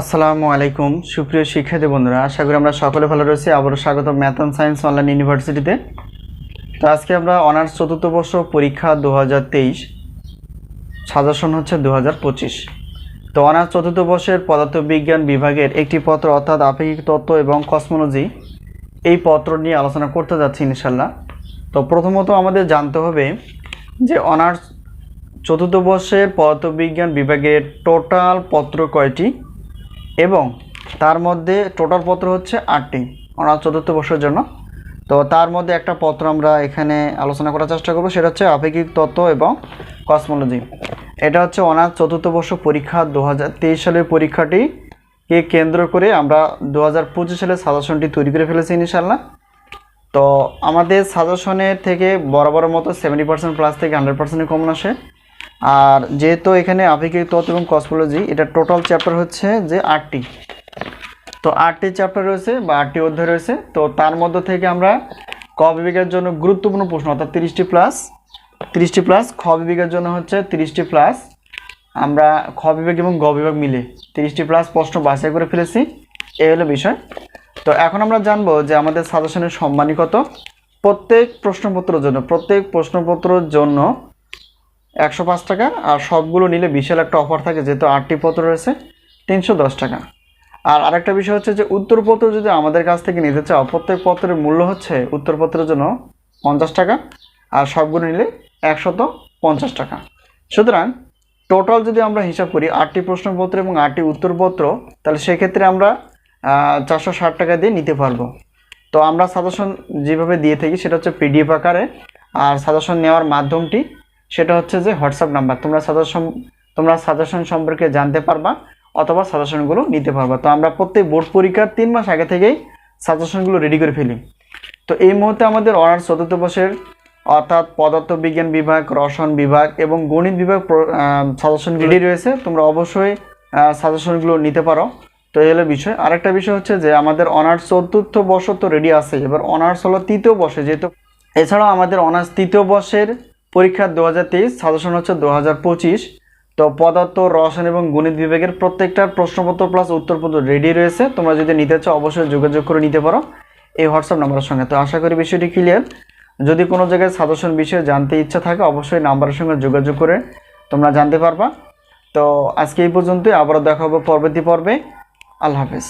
আসসালামু আলাইকুম সুপ্রিয় শিক্ষার্থী বন্ধুরা, আশা করি আমরা সকলে ভালো রয়েছি। আবারও স্বাগত ম্যাথ অ্যান্ড সায়েন্স অনলাইন ইউনিভার্সিটিতে। তো আজকে আমরা অনার্স চতুর্থ বর্ষ পরীক্ষা 2023 সাজেশন হচ্ছে 2025। তো অনার্স চতুর্থ বর্ষের পদার্থবিজ্ঞান বিভাগের একটি পত্র অর্থাৎ আপেক্ষিক তত্ত্ব এবং কসমোলজি, এই পত্র নিয়ে আলোচনা করতে যাচ্ছি ইনশাল্লাহ। তো প্রথমত আমাদের জানতে হবে যে অনার্স চতুর্থ বর্ষের পদার্থবিজ্ঞান বিভাগের টোটাল পত্র কয়টি, এবং তার মধ্যে টোটাল পত্র হচ্ছে 8টি অনার্স চতুর্থ বর্ষের জন্য। তো তার মধ্যে একটা পত্র আমরা এখানে আলোচনা করার চেষ্টা করব, সেটা হচ্ছে আপেক্ষিক তত্ত্ব এবং কসমোলজি। এটা হচ্ছে অনার্স চতুর্থ বর্ষ পরীক্ষা 2023 সালের পরীক্ষাটিকে কেন্দ্র করে আমরা 2025 সালের সাজেশনটি তৈরি করে ফেলেছি ইনশাআল্লাহ। তো আমাদের সাজেশনের থেকে বরাবরের মতো 70% প্লাস থেকে 100% কমন আসে। আর যেহেতু এখানে আপেক্ষিক তত্ত্ব এবং কসমোলজি এটা টোটাল চ্যাপ্টার হচ্ছে যে 8টি, তো 8টি চ্যাপ্টার রয়েছে বা 8টি অধ্যায় রয়েছে। তো তার মধ্যে থেকে আমরা ক বিভাগের জন্য গুরুত্বপূর্ণ প্রশ্ন অর্থাৎ 30টি প্লাস, খ বিভাগের জন্য হচ্ছে 30টি প্লাস, আমরা খ বিভাগ এবং গ বিভাগ মিলে 30টি প্লাস প্রশ্ন বাছাই করে ফেলেছি। এই হলো বিষয়। তো এখন আমরা জানবো যে আমাদের সাজেশনের সম্মানী কত। প্রত্যেক প্রশ্নপত্রের জন্য 105 টাকা, আর সবগুলো নিলে বিশাল একটা অফার থাকে, যেহেতু 8টি পত্র রয়েছে 310 টাকা। আর আরেকটা বিষয় হচ্ছে যে উত্তরপত্র যদি আমাদের কাছ থেকে নিতে চাও, প্রত্যেক পত্রের মূল্য হচ্ছে উত্তরপত্রের জন্য 50 টাকা, আর সবগুলো নিলে 150 টাকা। সুতরাং টোটাল যদি আমরা হিসাব করি 8টি প্রশ্নপত্র এবং 8টি উত্তরপত্র, তাহলে সেক্ষেত্রে আমরা 460 টাকা দিয়ে নিতে পারবো। তো আমরা সাজেশন যেভাবে দিয়ে থাকি সেটা হচ্ছে পিডিএফ আকারে, আর সাজেশন নেওয়ার মাধ্যমটি সেটা হচ্ছে যে হোয়াটসঅ্যাপ নাম্বার। তোমরা সাজেশন সম্পর্কে জানতে পারবা অথবা সাজেশনগুলো নিতে পারবা। তো আমরা প্রত্যেক বোর্ড পরীক্ষার 3 মাস আগে থেকেই সাজেশনগুলো রেডি করে ফেলি। তো এই মুহূর্তে আমাদের অনার্স চতুর্থ বর্ষের অর্থাৎ পদার্থবিজ্ঞান বিভাগ, রসায়ন বিভাগ এবং গণিত বিভাগ সাজেশন রেডি রয়েছে। তোমরা অবশ্যই সাজেশনগুলো নিতে পারো। তো এই হলো বিষয়। আরেকটা বিষয় হচ্ছে যে আমাদের অনার্স চতুর্থ বর্ষ তো রেডি আছে, এবার অনার্স হলো তৃতীয় বর্ষে, যেহেতু এছাড়াও আমাদের অনার্স তৃতীয় বর্ষের পরীক্ষা 2023 সাজেশন হচ্ছে 2025। তো পদার্থ, রসায়ন এবং গণিত বিভাগের প্রত্যেকটা প্রশ্নপত্র প্লাস উত্তরপত্র রেডি রয়েছে। তোমরা যদি নিতে চাও অবশ্যই যোগাযোগ করে নিতে পারো এই হোয়াটসঅ্যাপ নাম্বারের সঙ্গে। তো আশা করি বিষয়টি ক্লিয়ার। যদি কোনো জায়গায় সাজেশন বিষয়ে জানতে ইচ্ছা থাকে অবশ্যই নাম্বারের সঙ্গে যোগাযোগ করে তোমরা জানতে পারবা। তো আজকে এই পর্যন্তই, আবারও দেখা হবে পরবর্তী পর্বে। আল্লাহ হাফেজ।